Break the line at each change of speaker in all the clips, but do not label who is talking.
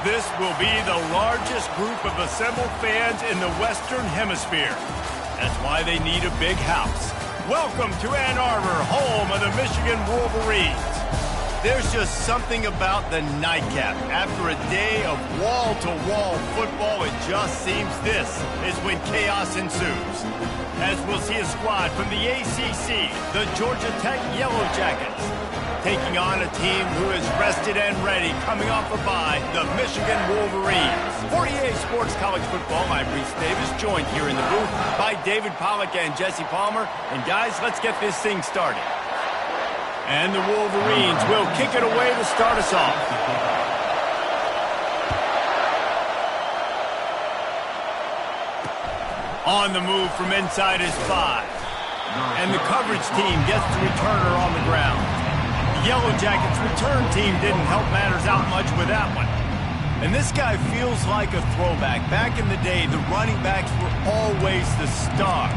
This will be the largest group of assembled fans in the Western Hemisphere. That's why they need a big house. Welcome to Ann Arbor, home of the Michigan Wolverines. There's just something about the nightcap. After a day of wall-to-wall football, it just seems this is when chaos ensues. As we'll see a squad from the ACC, the Georgia Tech Yellow Jackets, taking on a team who is rested and ready, coming off a bye, the Michigan Wolverines. 48 Sports College Football, I'm Reese Davis, joined here in the booth by David Pollack and Jesse Palmer. And guys, let's get this thing started. And the Wolverines will kick it away to start us off. On the move from inside his 5. And the coverage team gets the returner on the ground. The Yellow Jackets return team didn't help matters out much with that one. And this guy feels like a throwback. Back in the day, the running backs were always the stars.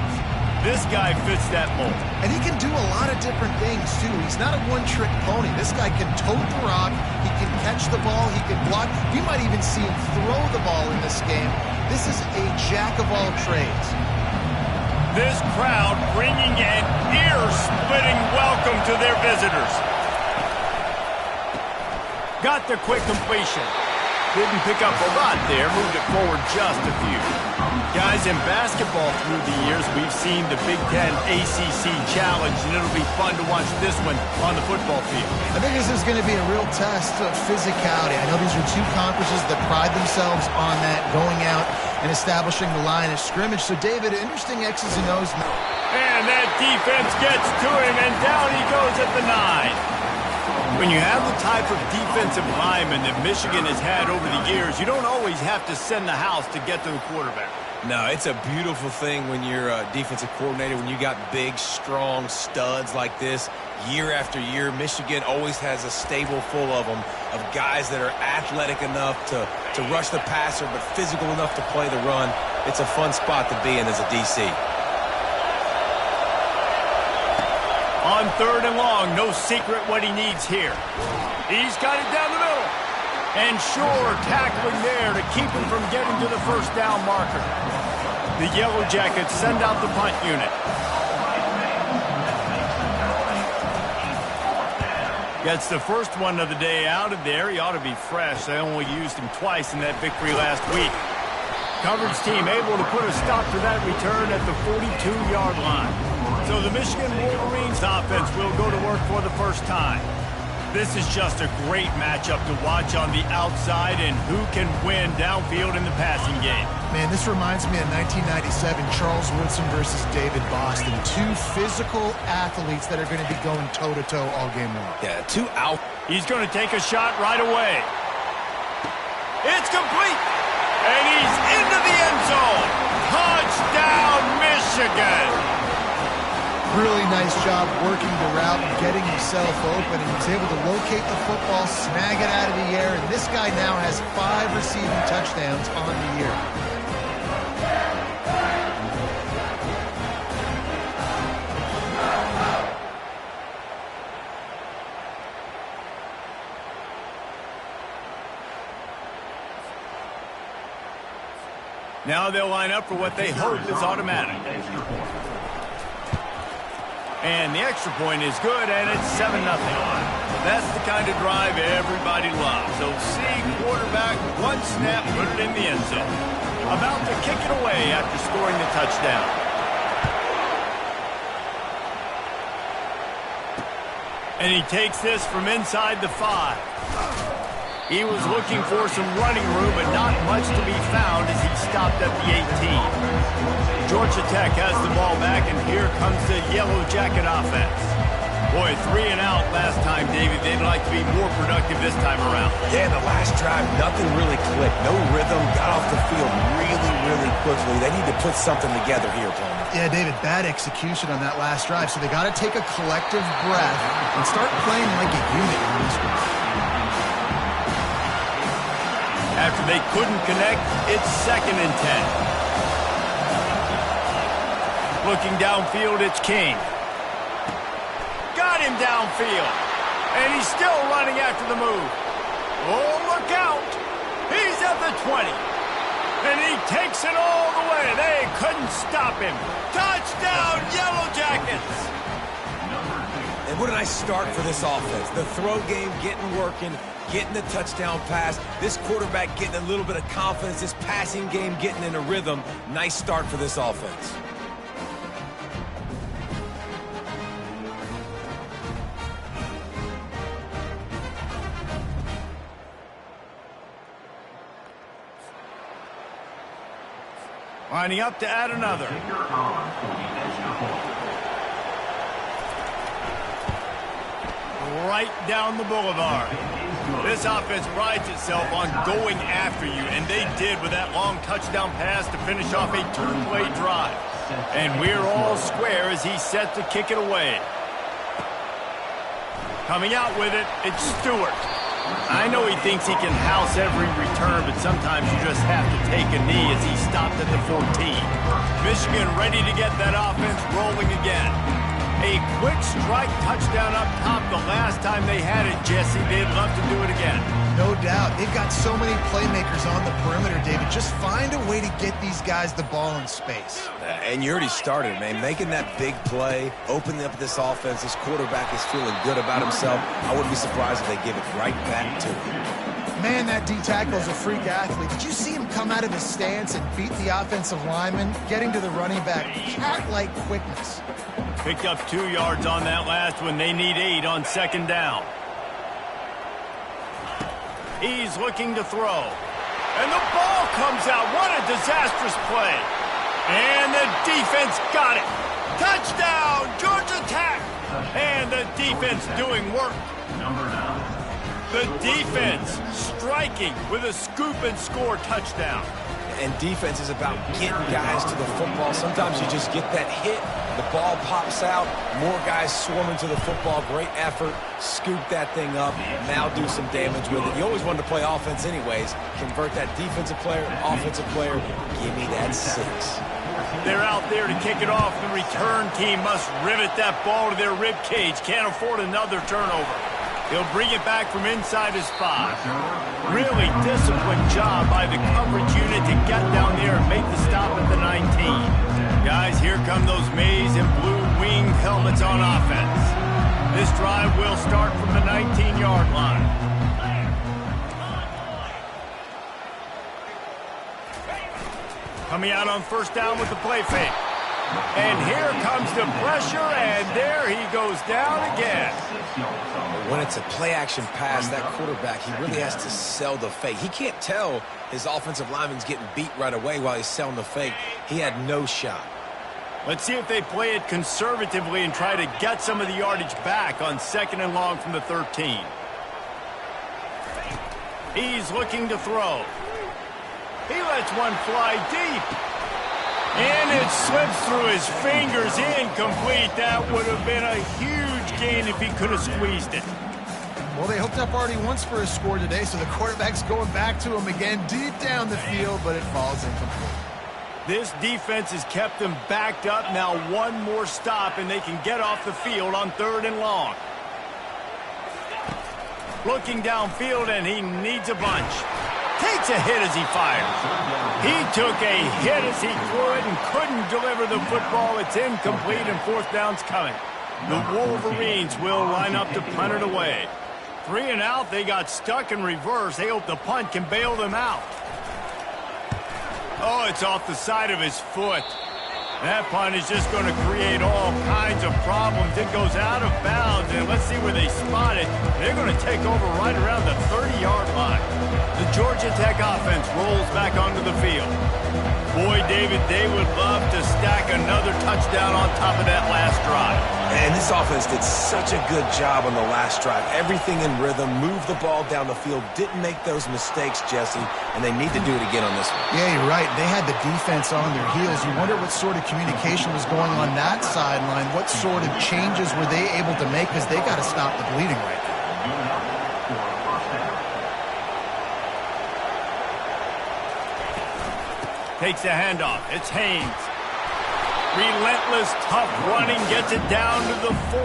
This guy fits that mold.
And he can do a lot of different things, too. He's not a one-trick pony. This guy can tote the rock. He can catch the ball. He can block. You might even see him throw the ball in this game. This is a jack of all trades.
This crowd bringing an ear-splitting welcome to their visitors. Got the quick completion. Didn't pick up a lot there, moved it forward just a few. Guys, in basketball through the years, we've seen the Big Ten ACC Challenge, and it'll be fun to watch this one on the football field.
I think this is going to be a real test of physicality. I know these are two conferences that pride themselves on that, going out and establishing the line of scrimmage. So, David, interesting X's and O's.
And that defense gets to him, and down he goes at the 9. When you have the type of defensive lineman that Michigan has had over the years, you don't always have to send the house to get to the quarterback.
No, it's a beautiful thing when you're a defensive coordinator, when you got big, strong studs like this. Year after year, Michigan always has a stable full of them, of guys that are athletic enough to rush the passer, but physical enough to play the run. It's a fun spot to be in as a DC.
On 3rd and long, no secret what he needs here. He's got it down the middle. And sure, tackling there to keep him from getting to the first down marker. The Yellow Jackets send out the punt unit. Gets the first one of the day out of there. He ought to be fresh. They only used him twice in that victory last week. Coverage team able to put a stop to that return at the 42-yard line. So the Michigan Wolverines offense will go to work for the first time. This is just a great matchup to watch on the outside, and who can win downfield in the passing game.
Man, this reminds me of 1997, Charles Woodson versus David Boston. Two physical athletes that are going to be going toe-to-toe all game long.
Yeah, two out.
He's going to take a shot right away. It's complete. And he's into the end zone. Touchdown, Michigan.
Really nice job working the route and getting himself open, and he was able to locate the football, snag it out of the air, and this guy now has 5 receiving touchdowns on the year.
Now they'll line up for what they hope is automatic. And the extra point is good, and it's 7-0. That's the kind of drive everybody loves. So see quarterback, one snap, put it in the end zone. About to kick it away after scoring the touchdown. And he takes this from inside the 5. He was looking for some running room, but not much to be found as he stopped at the 18. Georgia Tech has the ball back, and here comes the Yellow Jacket offense. Boy, 3 and out last time, David. They'd like to be more productive this time around.
Yeah, the last drive, nothing really clicked. No rhythm, got off the field really, really quickly. They need to put something together here, Palmer.
Yeah, David, bad execution on that last drive, so they got to take a collective breath and start playing like a unit on this one.
After they couldn't connect, it's 2nd and 10. Looking downfield, it's King. Got him downfield. And he's still running after the move. Oh, look out. He's at the 20. And he takes it all the way. They couldn't stop him. Touchdown, Yellow Jackets!
And what a nice start for this offense. The throw game getting working, getting the touchdown pass. This quarterback getting a little bit of confidence. This passing game getting in a rhythm. Nice start for this offense.
Lining up to add another. Right down the boulevard. This offense prides itself on going after you, and they did with that long touchdown pass to finish off a two-play drive. And we're all square as he's set to kick it away. Coming out with it, it's Stewart. I know he thinks he can house every return, but sometimes you just have to take a knee as he stopped at the 14. Michigan ready to get that offense rolling again. A quick strike touchdown up top the last time they had it, Jesse. They'd love to do it again.
No doubt. They've got so many playmakers on the perimeter, David. Just find a way to get these guys the ball in space.
And you already started, man. Making that big play, opening up this offense. This quarterback is feeling good about himself. I wouldn't be surprised if they give it right back to him.
Man, that D-tackle is a freak athlete. Did you see him come out of his stance and beat the offensive lineman, getting to the running back? Cat-like quickness.
Picked up 2 yards on that last one. They need 8 on second down. He's looking to throw. And the ball comes out. What a disastrous play. And the defense got it. Touchdown, Georgia Tech. And the defense doing work. The defense striking with a scoop and score touchdown.
And defense is about getting guys to the football. Sometimes you just get that hit, the ball pops out, more guys swarming to the football. Great effort, scoop that thing up, now do some damage with it. You always wanted to play offense anyways. Convert that defensive player, offensive player, give me that 6.
They're out there to kick it off. The return team must rivet that ball to their rib cage. Can't afford another turnover. He'll bring it back from inside his 5. Really disciplined job by the coverage unit to get down there and make the stop at the 19. Guys, here come those maize and blue wing helmets on offense. This drive will start from the 19-yard line. Coming out on first down with the play fake. And here comes the pressure, and there he goes down again.
When it's a play-action pass, that quarterback, he really has to sell the fake. He can't tell his offensive lineman's getting beat right away while he's selling the fake. He had no shot.
Let's see if they play it conservatively and try to get some of the yardage back on second and long from the 13. He's looking to throw. He lets one fly deep. And it slips through his fingers, incomplete. That would have been a huge gain if he could have squeezed it.
Well, they hooked up already once for a score today, so the quarterback's going back to him again deep down the field, but it falls incomplete.
This defense has kept them backed up. Now one more stop, and they can get off the field on third and long. Looking downfield, and he needs a bunch. Takes a hit as he fires. He took a hit as he threw it and couldn't deliver the football. It's incomplete, and fourth down's coming. The Wolverines will line up to punt it away. 3 and out, they got stuck in reverse. They hope the punt can bail them out. Oh, it's off the side of his foot. That punt is just going to create all kinds of problems. It goes out of bounds, and let's see where they spot it. They're going to take over right around the 30-yard line. The Georgia Tech offense rolls back onto the field. Boy, David, they would love to stack another touchdown on top of that last drive.
And this offense did such a good job on the last drive. Everything in rhythm, moved the ball down the field, didn't make those mistakes, Jesse, and they need to do it again on this one.
Yeah, you're right. They had the defense on their heels. You wonder what sort of communication was going on that sideline. What sort of changes were they able to make, because they got to stop the bleeding right now.
Takes a handoff. It's Haynes. Relentless, tough running, gets it down to the 4.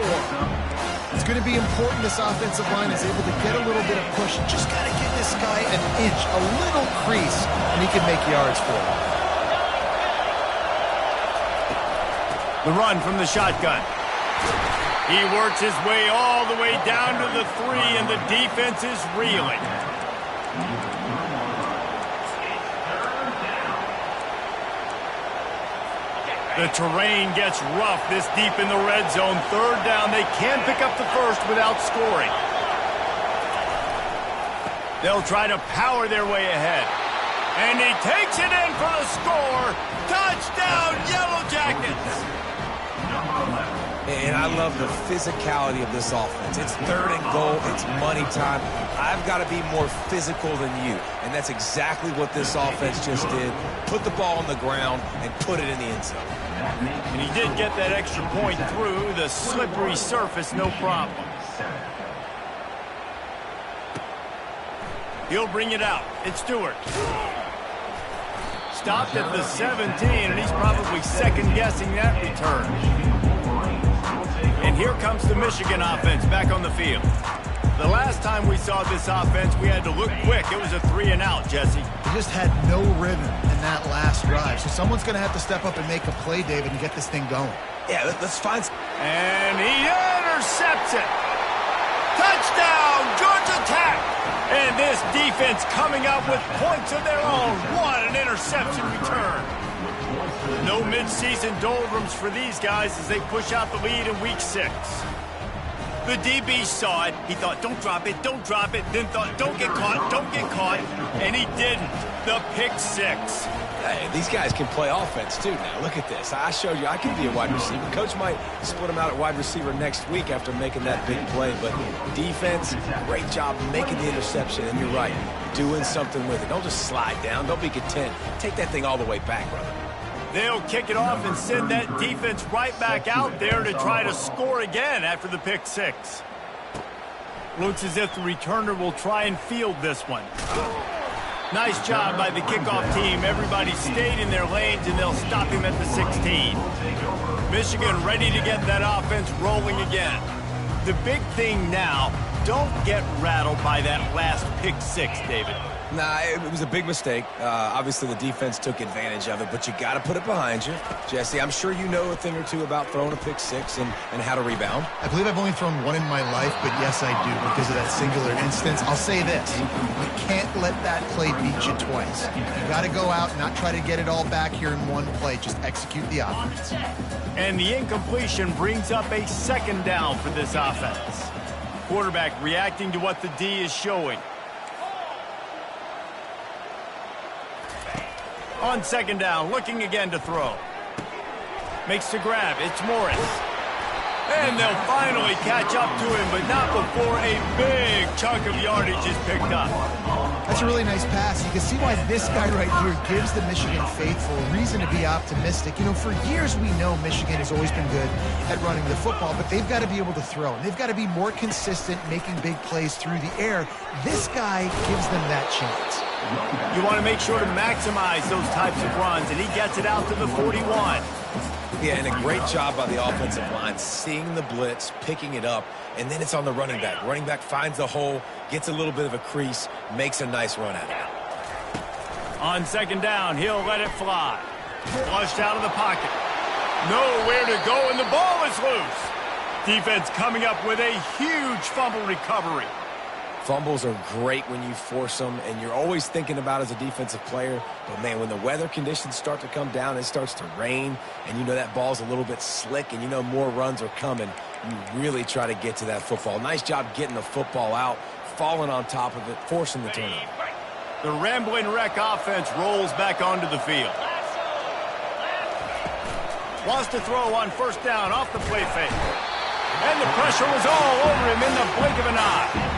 It's going to be important this offensive line is able to get a little bit of push. Just got to give this guy an inch, a little crease, and he can make yards for him.
The run from the shotgun. He works his way all the way down to the 3, and the defense is reeling. The terrain gets rough this deep in the red zone. Third down, they can pick up the first without scoring. They'll try to power their way ahead. And he takes it in for the score. Touchdown, Yellow Jackets!
And I love the physicality of this offense. It's 3rd and goal. It's money time. I've got to be more physical than you. And that's exactly what this offense just did. Put the ball on the ground and put it in the end zone.
And he did get that extra point through the slippery surface, no problem. He'll bring it out. It's Stewart. Stopped at the 17, and he's probably second-guessing that return. And here comes the Michigan offense back on the field. The last time we saw this offense, we had to look quick. It was a 3-and-out, Jesse.
They just had no rhythm in that last drive. So someone's going to have to step up and make a play, David, and get this thing going.
Yeah, let's find...
And he intercepts it. Touchdown, Georgia Tech. And this defense coming up with points of their own. What an interception return. No mid-season doldrums for these guys as they push out the lead in week 6. The DB saw it. He thought, don't drop it, don't drop it. Then thought, don't get caught, don't get caught. And he didn't. The pick 6.
Hey, these guys can play offense, too, now. Look at this. I showed you I can be a wide receiver. Coach might split him out at wide receiver next week after making that big play. But defense, great job making the interception. And you're right, doing something with it. Don't just slide down. Don't be content. Take that thing all the way back, brother.
They'll kick it off and send that defense right back out there to try to score again after the pick 6. Looks as if the returner will try and field this one. Nice job by the kickoff team. Everybody stayed in their lanes, and they'll stop him at the 16. Michigan ready to get that offense rolling again. The big thing now, don't get rattled by that last pick 6, David.
Nah, it was a big mistake. Obviously, the defense took advantage of it, but you got to put it behind you. Jesse, I'm sure you know a thing or two about throwing a pick 6 and how to rebound.
I believe I've only thrown one in my life, but yes, I do, because of that singular instance. I'll say this. You can't let that play beat you twice. You got to go out and not try to get it all back here in one play. Just execute the offense.
And the incompletion brings up a 2nd down for this offense. Quarterback reacting to what the D is showing. On 2nd down, looking again to throw. Makes the grab. It's Morris. And they'll finally catch up to him, but not before a big chunk of yardage is picked up.
That's a really nice pass. You can see why this guy right here gives the Michigan faithful a reason to be optimistic. You know, for years we know Michigan has always been good at running the football, but they've got to be able to throw. And they've got to be more consistent making big plays through the air. This guy gives them that chance.
You want to make sure to maximize those types of runs, and he gets it out to the 41.
Yeah, and a great job by the offensive line, seeing the blitz, picking it up, and then it's on the running back. Running back finds the hole, gets a little bit of a crease, makes a nice run at it.
On 2nd down, he'll let it fly. Flushed out of the pocket. Nowhere to go, and the ball is loose. Defense coming up with a huge fumble recovery.
Fumbles are great when you force them, and you're always thinking about as a defensive player. But, man, when the weather conditions start to come down, it starts to rain, and you know that ball's a little bit slick, and you know more runs are coming, you really try to get to that football. Nice job getting the football out, falling on top of it, forcing the turnover.
The Rambling Wreck offense rolls back onto the field. Wants to throw on 1st down off the play fake. And the pressure was all over him in the blink of an eye.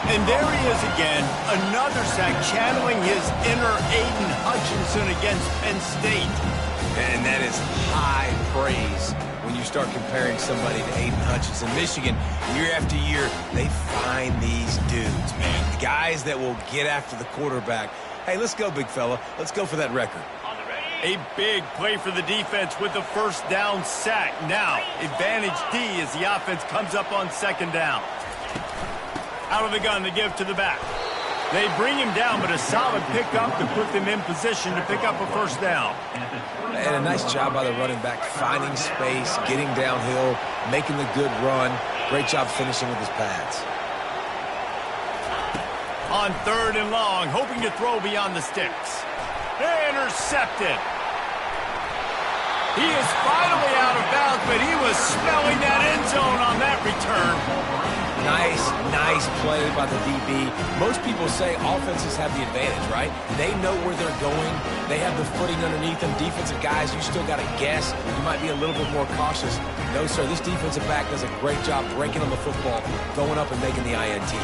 And there he is again, another sack, channeling his inner Aiden Hutchinson against Penn State.
And that is high praise when you start comparing somebody to Aiden Hutchinson. Michigan, year after year, they find these dudes, man. The guys that will get after the quarterback. Hey, let's go, big fella. Let's go for that record.
A big play for the defense with the first down sack. Now, advantage D as the offense comes up on second down. Out of the gun to give to the back. They bring him down, but a solid pickup to put them in position to pick up a first down.
And a nice job by the running back, finding space, getting downhill, making the good run. Great job finishing with his pads.
On third and long, hoping to throw beyond the sticks. Intercepted. He is finally out of bounds, but he was smelling that end zone on that return.
Nice play by the DB. Most people say offenses have the advantage, right? They know where they're going. They have the footing underneath them. Defensive guys, you still got to guess. You might be a little bit more cautious. No, sir, this defensive back does a great job breaking on the football, going up and making the INT.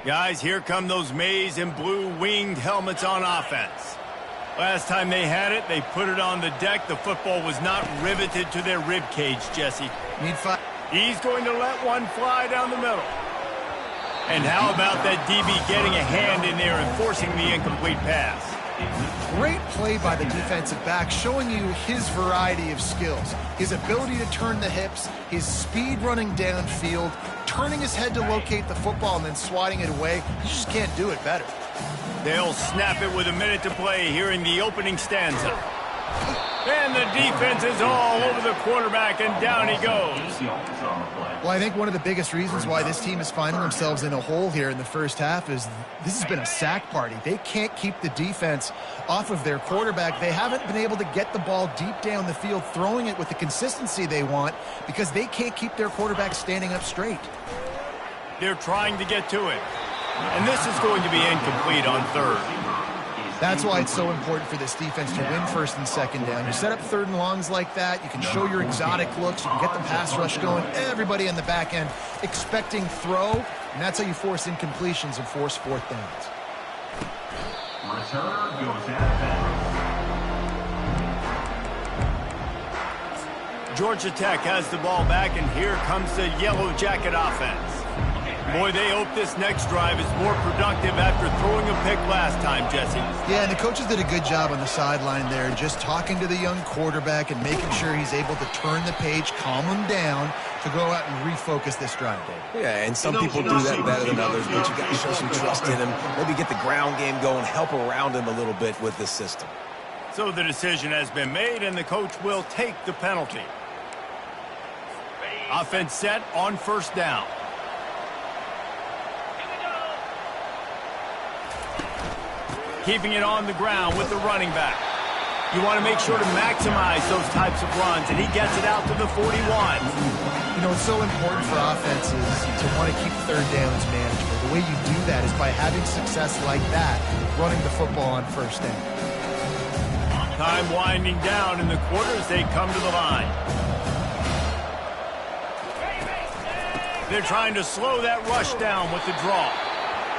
Guys, here come those maize and blue winged helmets on offense. Last time they had it, they put it on the deck. The football was not riveted to their rib cage, Jesse. He's going to let one fly down the middle. And how about that DB getting a hand in there and forcing the incomplete pass?
Great play by the defensive back, showing you his variety of skills. His ability to turn the hips, his speed running downfield, turning his head to locate the football and then swatting it away. You just can't do it better.
They'll snap it with a minute to play here in the opening stanza. And the defense is all over the quarterback, and down he goes.
Well, I think one of the biggest reasons why this team is finding themselves in a hole here in the first half is this has been a sack party. They can't keep the defense off of their quarterback. They haven't been able to get the ball deep down the field, throwing it with the consistency they want because they can't keep their quarterback standing up straight.
They're trying to get to it. And this is going to be incomplete on third.
That's why it's so important for this defense to win first and second down. You set up third and longs like that, you can show your exotic looks, you can get the pass rush going, everybody in the back end expecting throw, and that's how you force incompletions and force fourth downs.
Returner goes out of bounds.
Georgia Tech has the ball back, and here comes the Yellow Jacket offense. Boy, they hope this next drive is more productive after throwing a pick last time, Jesse.
Yeah, and the coaches did a good job on the sideline there, just talking to the young quarterback and making sure he's able to turn the page, calm him down to go out and refocus this drive, Dave.
Yeah, and some people do that better than others, but you got to show some trust in him. Maybe get the ground game going, help around him a little bit with this system.
So the decision has been made, and the coach will take the penalty. Offense set on first down. Keeping it on the ground with the running back. You want to make sure to maximize those types of runs, and he gets it out to the 41.
You know, it's so important for offenses to want to keep third downs manageable. The way you do that is by having success like that, running the football on first down.
Time winding down in the quarter as they come to the line. They're trying to slow that rush down with the draw.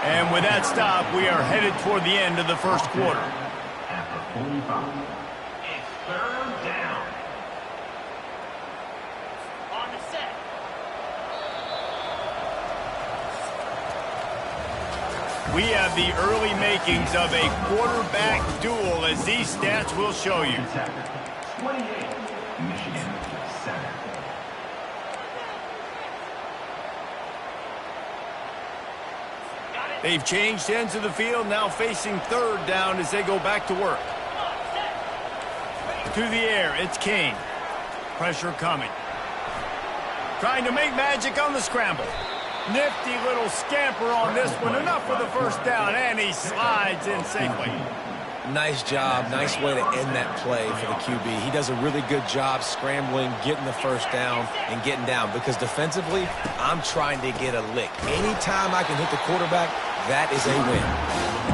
And with that stop, we are headed toward the end of the first quarter.
After 45, it's third down.
On the set.
We have the early makings of a quarterback duel, as these stats will show you.
28, Michigan 7.
They've changed ends of the field, now facing third down as they go back to work. To the air, it's King. Pressure coming. Trying to make magic on the scramble. Nifty little scamper on this one. Enough for the first down, and he slides in safely.
Nice job. Nice way to end that play for the QB. He does a really good job scrambling, getting the first down, and getting down. Because defensively, I'm trying to get a lick. Anytime I can hit the quarterback, that is a win.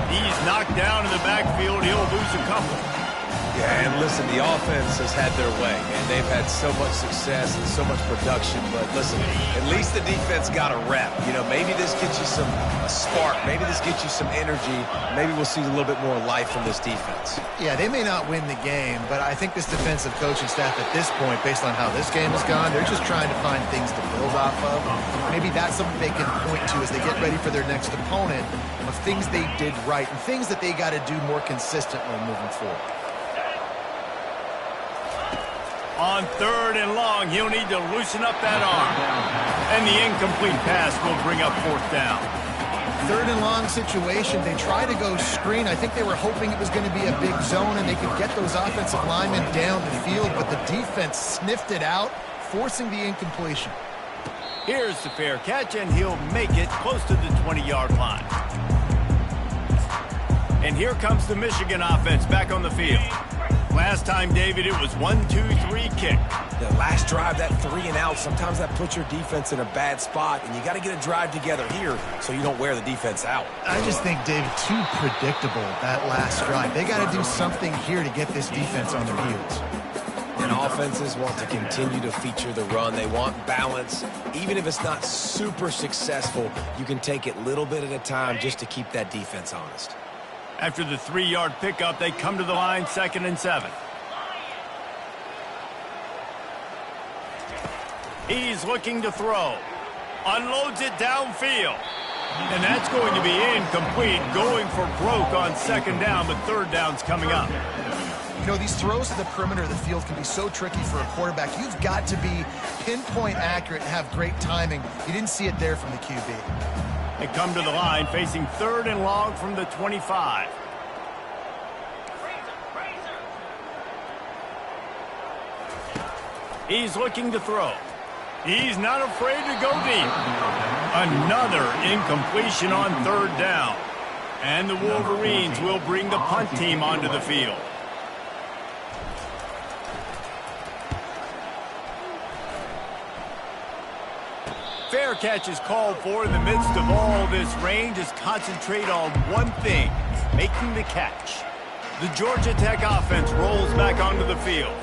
He's knocked down in the backfield. He'll lose a couple.
Yeah, and listen, the offense has had their way, and they've had so much success and so much production. But listen, at least the defense got a rep. You know, maybe this gets you a spark. Maybe this gets you some energy. Maybe we'll see a little bit more life from this defense.
Yeah, they may not win the game, but I think this defensive coaching staff at this point, based on how this game has gone, they're just trying to find things to build off of. Maybe that's something they can point to as they get ready for their next opponent, of things they did right and things that they got to do more consistently moving forward.
On 3rd and long, he'll need to loosen up that arm. And the incomplete pass will bring up 4th down.
3rd and long situation, they try to go screen. I think they were hoping it was going to be a big zone and they could get those offensive linemen down the field, but the defense sniffed it out, forcing the incompletion.
Here's the fair catch, and he'll make it close to the 20-yard line. And here comes the Michigan offense back on the field. Last time, David, it was 1-2-3 kick.
The last drive, that 3 and out, sometimes that puts your defense in a bad spot, and you got to get a drive together here so you don't wear the defense out.
I just think, David, too predictable, that last drive. They got to do something here to get this defense on their heels.
And offenses want to continue to feature the run. They want balance. Even if it's not super successful, you can take it little bit at a time just to keep that defense honest.
After the 3-yard pickup, they come to the line, 2nd and 7. He's looking to throw. Unloads it downfield. And that's going to be incomplete, going for broke on 2nd down, but 3rd down's coming up.
You know, these throws to the perimeter of the field can be so tricky for a quarterback. You've got to be pinpoint accurate and have great timing. You didn't see it there from the QB.
They come to the line, facing 3rd and long from the 25. He's looking to throw. He's not afraid to go deep. Another incompletion on 3rd down. And the Wolverines will bring the punt team onto the field. Fair catch is called for. In the midst of all this rain, just concentrate on one thing, making the catch. The Georgia Tech offense rolls back onto the field.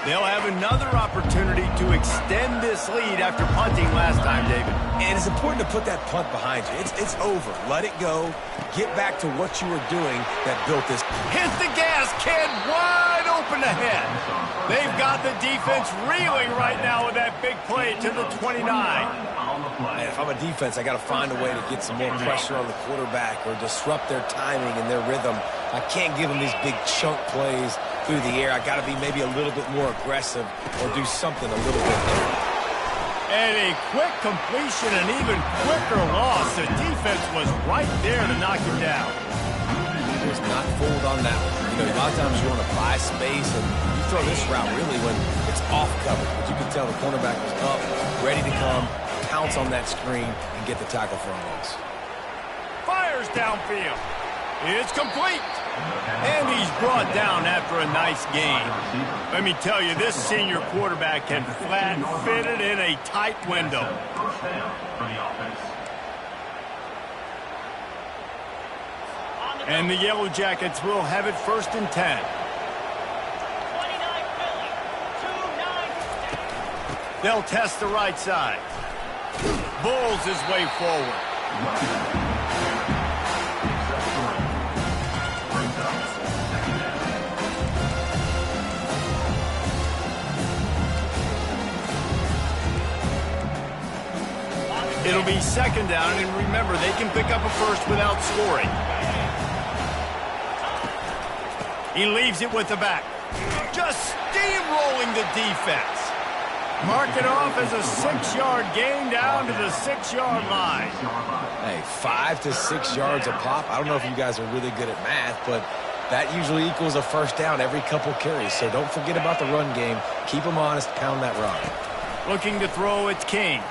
They'll have another opportunity to extend this lead after punting last time, David.
And it's important to put that punt behind you. It's over. Let it go. Get back to what you were doing that built this.
Hit the gas, kid. Wide open ahead. They've got the defense reeling right now with that big play to the 29.
Man, if I'm a defense, I got to find a way to get some more pressure on the quarterback or disrupt their timing and their rhythm. I can't give them these big chunk plays through the air. I got to be maybe a little bit more aggressive or do something a little bit different.
And a quick completion, an even quicker loss. The defense was right there to knock him down.
He was not fooled on that one. You know, a lot of times you want to buy space, and you throw this route really when it's off coverage. But you can tell the cornerback was up, ready to come, pounce on that screen, and get the tackle for a loss.
Fires downfield. It's complete. And he's brought down after a nice gain. Let me tell you, this senior quarterback can flat fit it in a tight window. And the Yellow Jackets will have it 1st and 10. They'll test the right side. Bulls his way forward. It'll be 2nd down, and remember, they can pick up a first without scoring. He leaves it with the back. Just steamrolling the defense. Mark it off as a 6-yard gain down to the 6-yard line.
Hey, 5 to 6 yards a pop. I don't know if you guys are really good at math, but that usually equals a 1st down every couple carries. So don't forget about the run game. Keep them honest, pound that rock.
Looking to throw, it's King.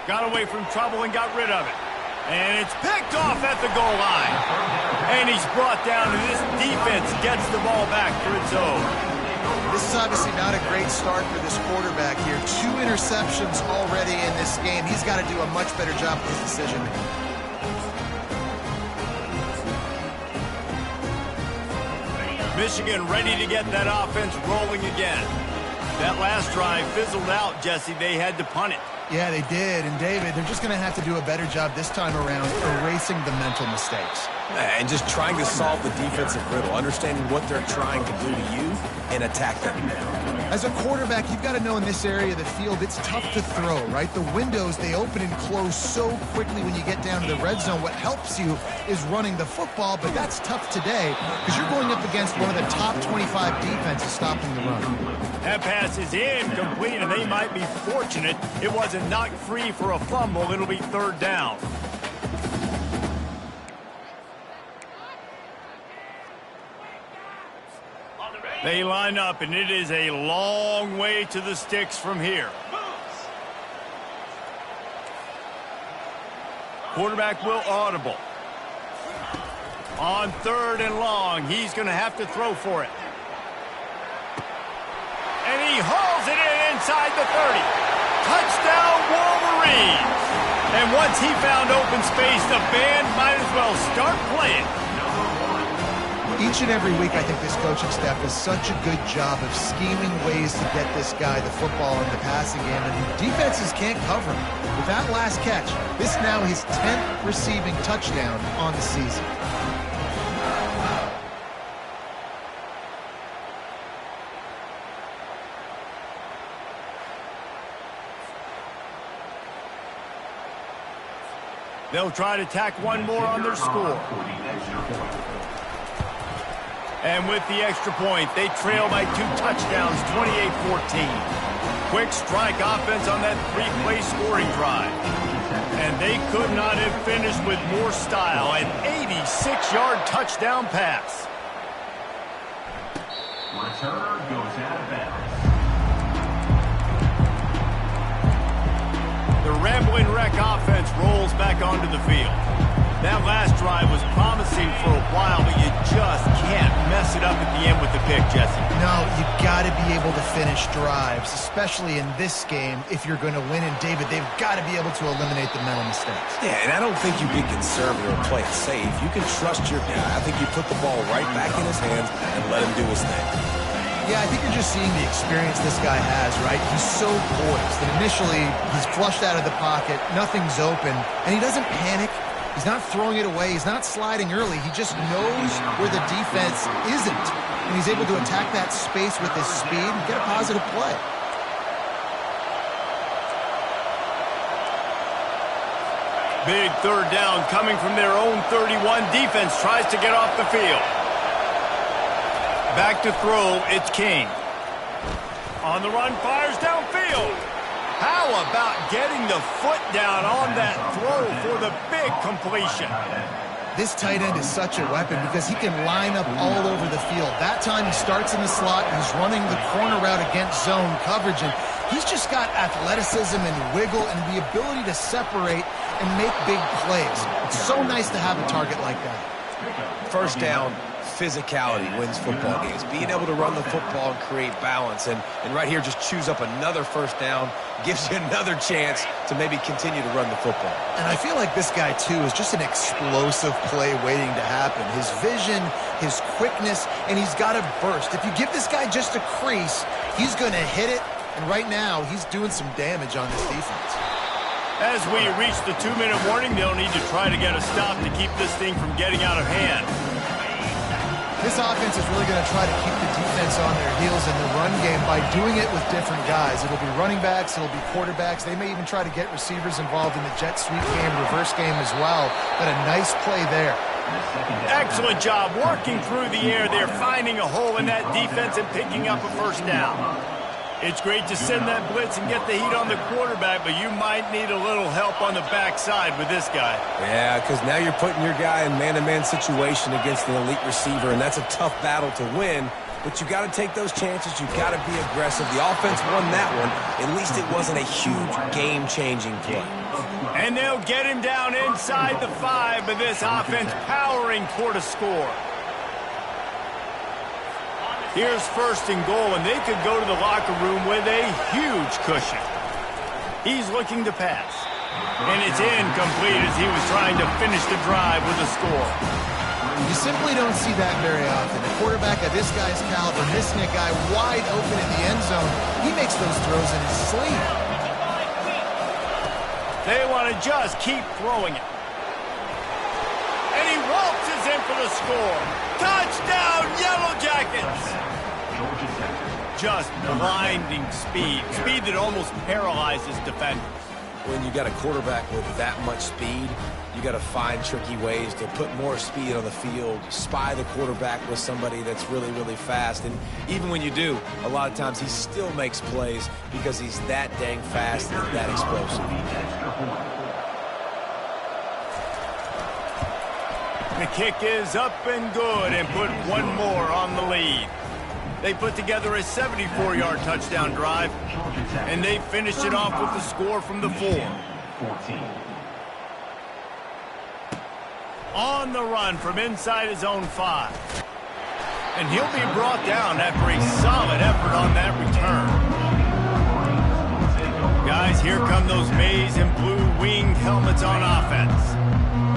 Got away from trouble and got rid of it. And it's picked off at the goal line. And he's brought down, and this defense gets the ball back for its own.
This is obviously not a great start for this quarterback here. 2 interceptions already in this game. He's got to do a much better job with his decision making.
Michigan ready to get that offense rolling again. That last drive fizzled out, Jesse. They had to punt it.
Yeah, they did. And, David, they're just going to have to do a better job this time around erasing the mental mistakes.
And just trying to solve the defensive riddle, understanding what they're trying to do to you and attack them.
As a quarterback, you've got to know in this area of the field, it's tough to throw, right? The windows, they open and close so quickly when you get down to the red zone. What helps you is running the football, but that's tough today because you're going up against one of the top 25 defenses stopping the run.
That pass is incomplete, and they might be fortunate it wasn't knocked free for a fumble. It'll be third down. They line up, and it is a long way to the sticks from here. Quarterback will audible. On third and long, he's going to have to throw for it. And he hauls it in inside the 30. Touchdown, Wolverines! And once he found open space, the band might as well start playing.
Each and every week, I think this coaching staff does such a good job of scheming ways to get this guy the football in the passing game, and defenses can't cover him. With that last catch, this now his 10th receiving touchdown on the season.
They'll try to tack one more on their score. And with the extra point, they trail by 2 touchdowns, 28-14. Quick strike offense on that 3-play scoring drive. And they could not have finished with more style. An 86-yard touchdown pass.
Return goes out of bounds.
The Rambling Wreck offense rolls back onto the field. That last drive was promising for a while, but you just can't mess it up at the end with the pick, Jesse.
No, you got to be able to finish drives, especially in this game if you're going to win. And, David, they've got to be able to eliminate the mental mistakes.
Yeah, and I don't think you be conservative or play it safe. You can trust your guy. I think you put the ball right back in his hands and let him do his thing.
Yeah, I think you're just seeing the experience this guy has, right? He's so poised. And initially, he's flushed out of the pocket, nothing's open, and he doesn't panic. He's not throwing it away. He's not sliding early. He just knows where the defense isn't. And he's able to attack that space with his speed and get a positive play.
Big third down coming from their own 31. Defense tries to get off the field. Back to throw, it's King. On the run, fires downfield. How about getting the foot down on that throw for the big completion?
This tight end is such a weapon because he can line up all over the field. That time he starts in the slot and he's running the corner route against zone coverage. And he's just got athleticism and wiggle and the ability to separate and make big plays. It's so nice to have a target like that.
First down, physicality wins football games. Being able to run the football and create balance. And right here, just choose up another first down, gives you another chance to maybe continue to run the football.
And I feel like this guy, too, is just an explosive play waiting to happen. His vision, his quickness, and he's got a burst. If you give this guy just a crease, he's going to hit it. And right now, he's doing some damage on this defense.
As we reach the 2-minute warning, they'll need to try to get a stop to keep this thing from getting out of hand.
This offense is really going to try to keep the defense on their heels in the run game by doing it with different guys. It'll be running backs, it'll be quarterbacks. They may even try to get receivers involved in the jet sweep game, reverse game as well. But a nice play there.
Excellent job working through the air there, finding a hole in that defense and picking up a first down. It's great to send that blitz and get the heat on the quarterback, but you might need a little help on the backside with this guy.
Yeah, because now you're putting your guy in man-to-man situation against an elite receiver, and that's a tough battle to win. But you got to take those chances. You got to be aggressive. The offense won that one. At least it wasn't a huge game-changing play.
And they'll get him down inside the 5, but this offense powering toward a score. Here's first and goal, and they could go to the locker room with a huge cushion. He's looking to pass. And it's incomplete as he was trying to finish the drive with a score.
You simply don't see that very often. A quarterback of this guy's caliber missing a guy wide open in the end zone. He makes those throws in his sleep.
They want to just keep throwing it. And he waltzes in for the score. Touchdown, Yellow Jackets! Just blinding speed. Speed that almost paralyzes defenders.
When you got a quarterback with that much speed, you got to find tricky ways to put more speed on the field, spy the quarterback with somebody that's really, really fast. And even when you do, a lot of times he still makes plays because he's that dang fast and that explosive.
The kick is up and good and put one more on the lead. They put together a 74-yard touchdown drive, and they finished it off with the score from the 4.
14.
On the run from inside his own 5. And he'll be brought down after a solid effort on that return. Guys, here come those maize and blue winged helmets on offense.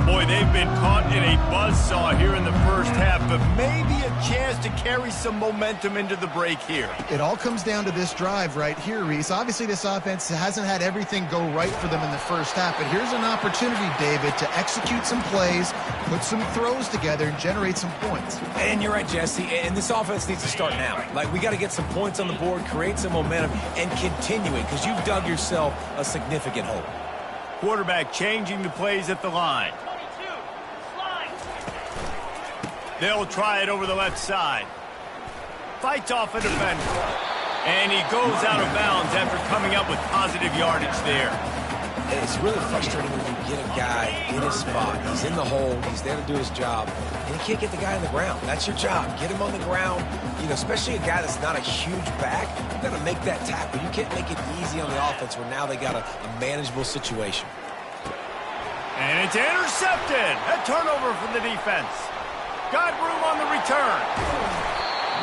Boy, they've been caught in a buzzsaw here in the first half, but maybe a chance to carry some momentum into the break here.
It all comes down to this drive right here, Reese. Obviously, this offense hasn't had everything go right for them in the first half, but here's an opportunity, David, to execute some plays, put some throws together, and generate some points.
And you're right, Jesse, and this offense needs to start now. Like, we got to get some points on the board, create some momentum, and continue it, because you've dug yourself a significant hole.
Quarterback changing the plays at the line. They'll try it over the left side. Fights off a defender. And he goes out of bounds after coming up with positive yardage there.
It's really frustrating when you get a guy in his spot. He's in the hole. He's there to do his job. And you can't get the guy on the ground. That's your job. Get him on the ground. You know, especially a guy that's not a huge back. You've got to make that tackle. You can't make it easy on the offense where now they got a manageable situation.
And it's intercepted. A turnover from the defense. Got room on the return.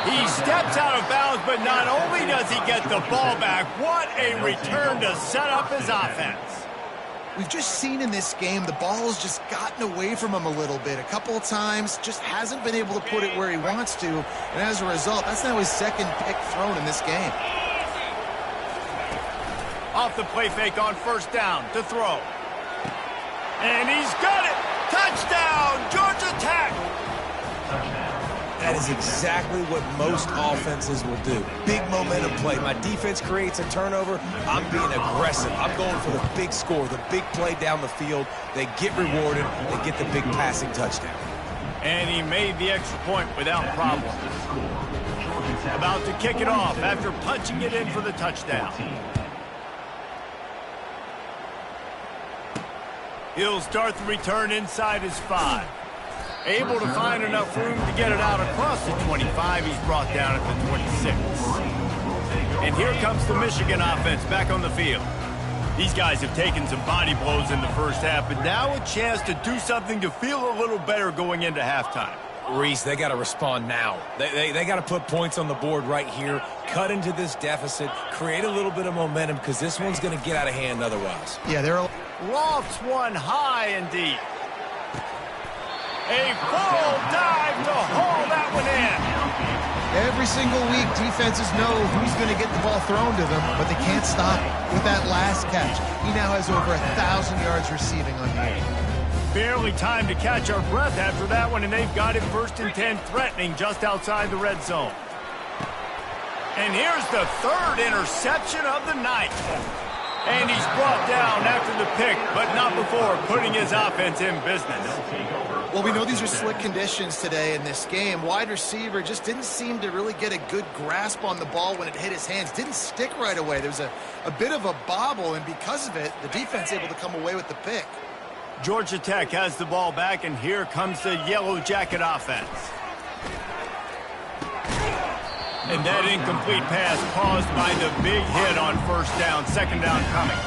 He steps out of bounds, but not only does he get the ball back, what a return to set up his offense.
We've just seen in this game the ball has just gotten away from him a little bit. A couple of times, just hasn't been able to put it where he wants to. And as a result, that's now his second pick thrown in this game.
Off the play fake on first down to throw. And he's got it. Touchdown, Georgia Tech.
That is exactly what most offenses will do. Big momentum play. My defense creates a turnover. I'm being aggressive. I'm going for the big score, the big play down the field. They get rewarded. They get the big passing touchdown.
And he made the extra point without problem. About to kick it off after punching it in for the touchdown. He'll start the return inside his 5. Able to find enough room to get it out across the 25. He's brought down at the 26. And here comes the Michigan offense back on the field. These guys have taken some body blows in the first half, but now a chance to do something to feel a little better going into halftime.
Reese, they got to respond now. They got to put points on the board right here, cut into this deficit, create a little bit of momentum, because this one's going to get out of hand otherwise.
Yeah, they're
Lofts one high and deep. A full dive to haul that one in.
every single week. Defenses know who's going to get the ball thrown to them, but they can't stop it. With that last catch, he now has over 1,000 yards receiving on the year.
Barely time to catch our breath after that one, and they've got it 1st and 10, threatening just outside the red zone. And here's the 3rd interception of the night. And he's brought down after the pick, but not before putting his offense in business.
Well, we know these are slick conditions today in this game. Wide receiver just didn't seem to really get a good grasp on the ball when it hit his hands. Didn't stick right away. There was a bit of a bobble, and because of it, the defense able to come away with the pick.
Georgia Tech has the ball back, and here comes the Yellow Jacket offense. And that incomplete pass caused by the big hit on 1st down, 2nd down coming.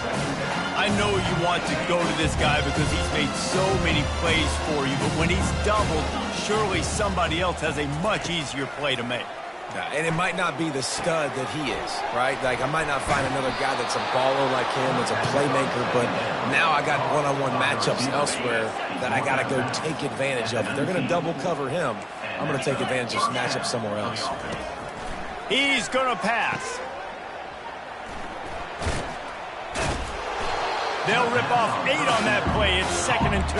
I know you want to go to this guy because he's made so many plays for you, but when he's doubled, surely somebody else has a much easier play to make.
And it might not be the stud that he is, right? Like, I might not find another guy that's a baller like him, that's a playmaker, but now I got one-on-one matchups elsewhere that I got to go take advantage of. If they're going to double cover him, I'm going to take advantage of matchups somewhere else.
He's going to pass. They'll rip off 8 on that play. It's 2nd and 2.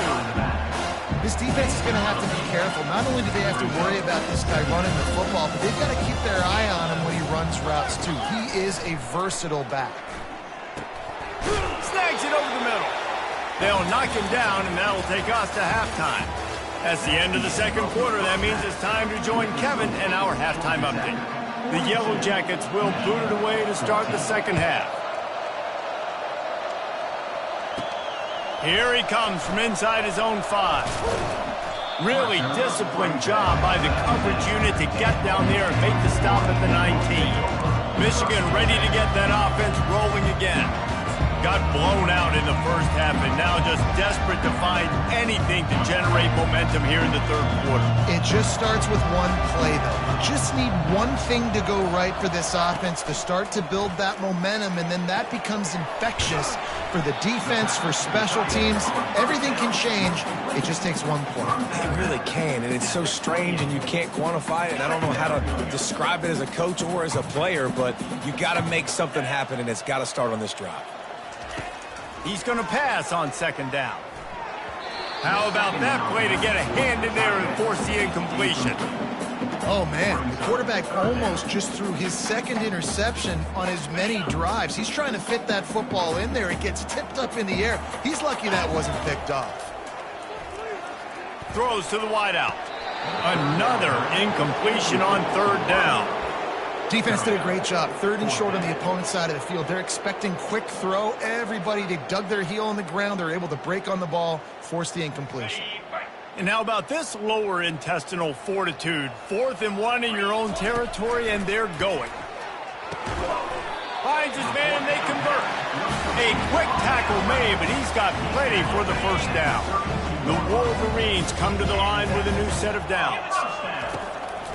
This defense is going to have to be careful. Not only do they have to worry about this guy running the football, but they've got to keep their eye on him when he runs routes, too. He is a versatile back.
Snags it over the middle. They'll knock him down, and that'll take us to halftime. That's the end of the 2nd quarter. That means it's time to join Kevin and our halftime update. The Yellow Jackets will boot it away to start the 2nd half. Here he comes from inside his own 5. Really disciplined job by the coverage unit to get down there and make the stop at the 19. Michigan ready to get that offense rolling again. Got blown out in the first half and now just desperate to find anything to generate momentum here in the 3rd quarter.
It just starts with one play, though. You just need one thing to go right for this offense to start to build that momentum, and then that becomes infectious for the defense, for special teams. Everything can change. It just takes one play.
It really can, and it's so strange, and you can't quantify it, and I don't know how to describe it as a coach or as a player, but you got to make something happen, and it's got to start on this drive.
He's going to pass on 2nd down. How about that play to get a hand in there and force the incompletion?
Oh, man, the quarterback almost just threw his 2nd interception on as many drives. He's trying to fit that football in there. It gets tipped up in the air. He's lucky that wasn't picked off.
Throws to the wideout. Another incompletion on 3rd down.
Defense did a great job. 3rd and short on the opponent's side of the field. They're expecting quick throw. Everybody, they dug their heel on the ground. They're able to break on the ball, force the incompletion.
And how about this lower intestinal fortitude? 4th and 1 in your own territory, and they're going. Finds his man, they convert. A quick tackle made, but he's got plenty for the 1st down. The Wolverines come to the line with a new set of downs.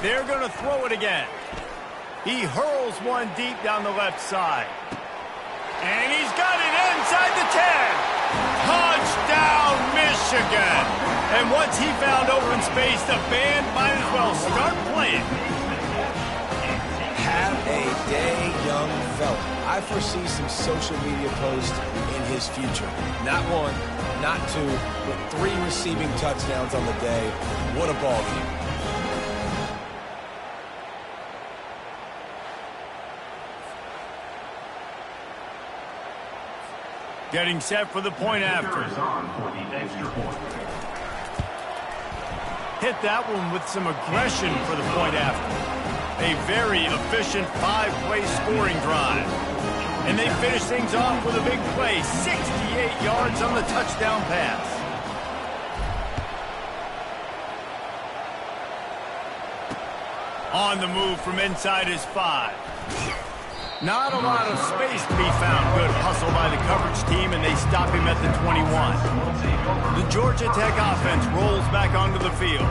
They're going to throw it again. He hurls one deep down the left side. And he's got it inside the 10. Touchdown, Michigan. And once he found open space, the band might as well start playing.
Have a day, young fella. I foresee some social media posts in his future. Not 1, not 2, but 3 receiving touchdowns on the day. What a ball game.
Getting set for the point after. Hit that one with some aggression for the point after. A very efficient 5-play scoring drive. And they finish things off with a big play. 68 yards on the touchdown pass. On the move from inside his 5. Not a lot of space to be found. Good hustle by the coverage team, and they stop him at the 21. The Georgia Tech offense rolls back onto the field.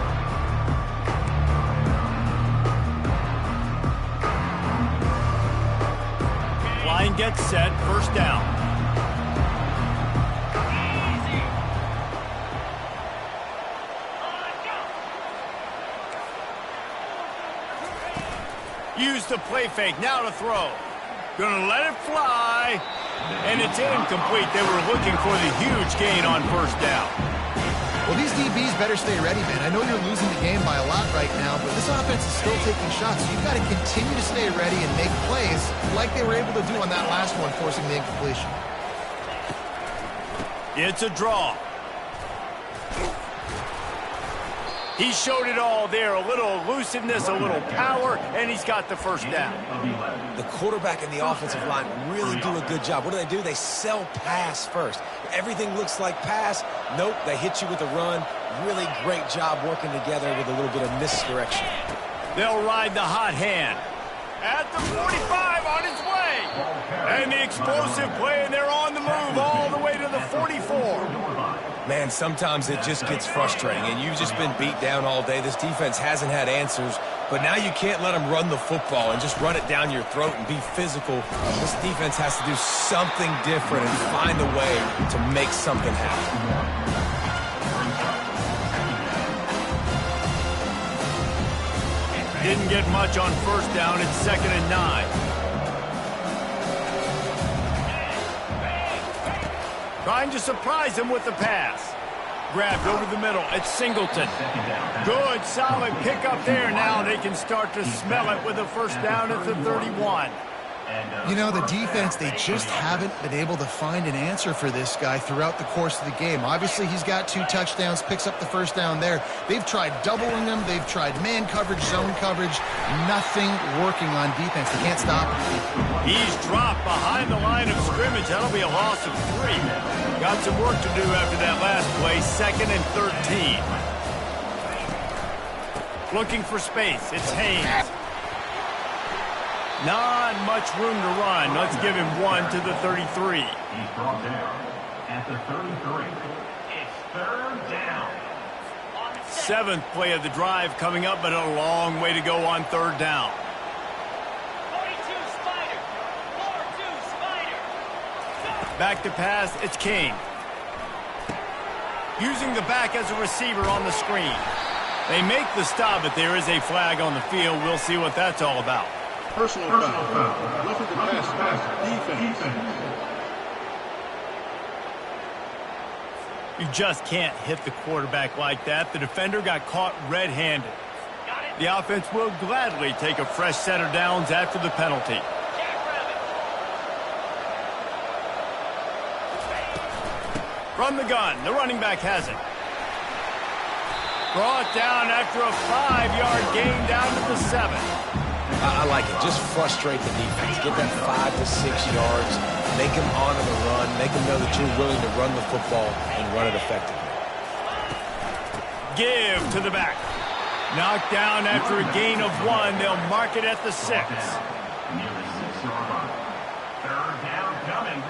Line gets set, 1st down. Use the play fake, now to throw. Gonna let it fly, and it's incomplete. They were looking for the huge gain on 1st down.
Well, these DBs better stay ready, man. I know you're losing the game by a lot right now, but this offense is still taking shots. So you've got to continue to stay ready and make plays like they were able to do on that last one, forcing the incompletion.
It's a draw. He showed it all there, a little elusiveness, a little power, and he's got the 1st down.
The quarterback and the offensive line really do a good job. What do? They sell pass first. Everything looks like pass. Nope, they hit you with a run. Really great job working together with a little bit of misdirection.
They'll ride the hot hand. At the 45, on his way. And the explosive play, and they're on the move all the way to the 44.
Man, sometimes it just gets frustrating, and you've just been beat down all day. This defense hasn't had answers, but now you can't let them run the football and just run it down your throat and be physical. This defense has to do something different and find a way to make something happen.
Didn't get much on first down. It's 2nd and 9. Trying to surprise him with the pass. Grabbed over the middle. It's Singleton. Good, solid pickup there. Now they can start to smell it with a first down at the 31.
You know, the defense, they just haven't been able to find an answer for this guy throughout the course of the game. Obviously, he's got 2 touchdowns, picks up the first down there. They've tried doubling him. They've tried man coverage, zone coverage. Nothing working on defense. They can't stop him.
He's dropped behind the line of scrimmage. That'll be a loss of 3. Got some work to do after that last play. 2nd and 13. Looking for space. It's Haynes. Not much room to run. Let's give him 1 to the 33.
He's brought down at the 33. It's 3rd down.
7th play of the drive coming up, but a long way to go on 3rd down.
42 Spider. 4-2 Spider.
Back to pass. It's Kane. Using the back as a receiver on the screen. They make the stop, but there is a flag on the field. We'll see what that's all about.
Personal foul. Roughing the pass. Defense.
You just can't hit the quarterback like that. The defender got caught red-handed. The offense will gladly take a fresh set of downs after the penalty. From the gun, the running back has it. Brought down after a 5-yard gain down to the 7.
I like it. Just frustrate the defense. Get that 5 to 6 yards. Make them honor the run. Make them know that you're willing to run the football and run it effectively.
Give to the back. Knocked down after a gain of 1. They'll mark it at the 6.
Near the 6-yard line. 3rd down coming.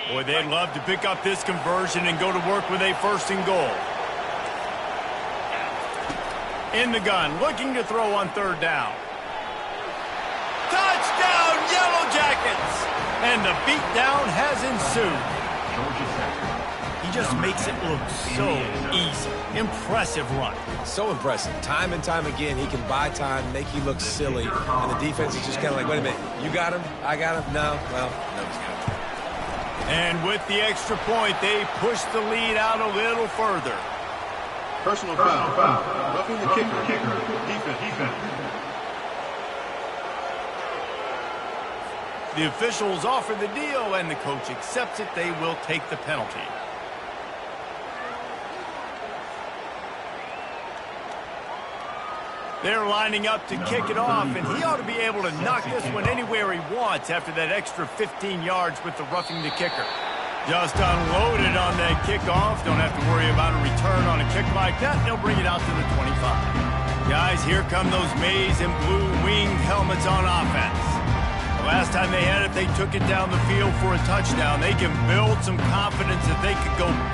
Boy, they'd love to pick up this conversion and go to work with a 1st and goal. In the gun, looking to throw on 3rd down. Touchdown, Yellow Jackets! And the beatdown has ensued. He just makes it look so easy. Impressive run.
So impressive. Time and time again, he can buy time, make you look silly, and the defense is just kind of like, wait a minute, you got him? I got him? No? Well, no, he's got him.
And with the extra point, they push the lead out a little further.
Personal foul. Roughing the kicker. Defense.
The officials offer the deal, and the coach accepts it. They will take the penalty. They're lining up to kick it off, and he ought to be able to knock this one anywhere he wants after that extra 15 yards with the roughing the kicker. Just unloaded on that kickoff. Don't have to worry about a return on a kick like that. They'll bring it out to the 25. Guys, here come those maize and blue winged helmets on offense. The last time they had it, they took it down the field for a touchdown. They can build some confidence that they could go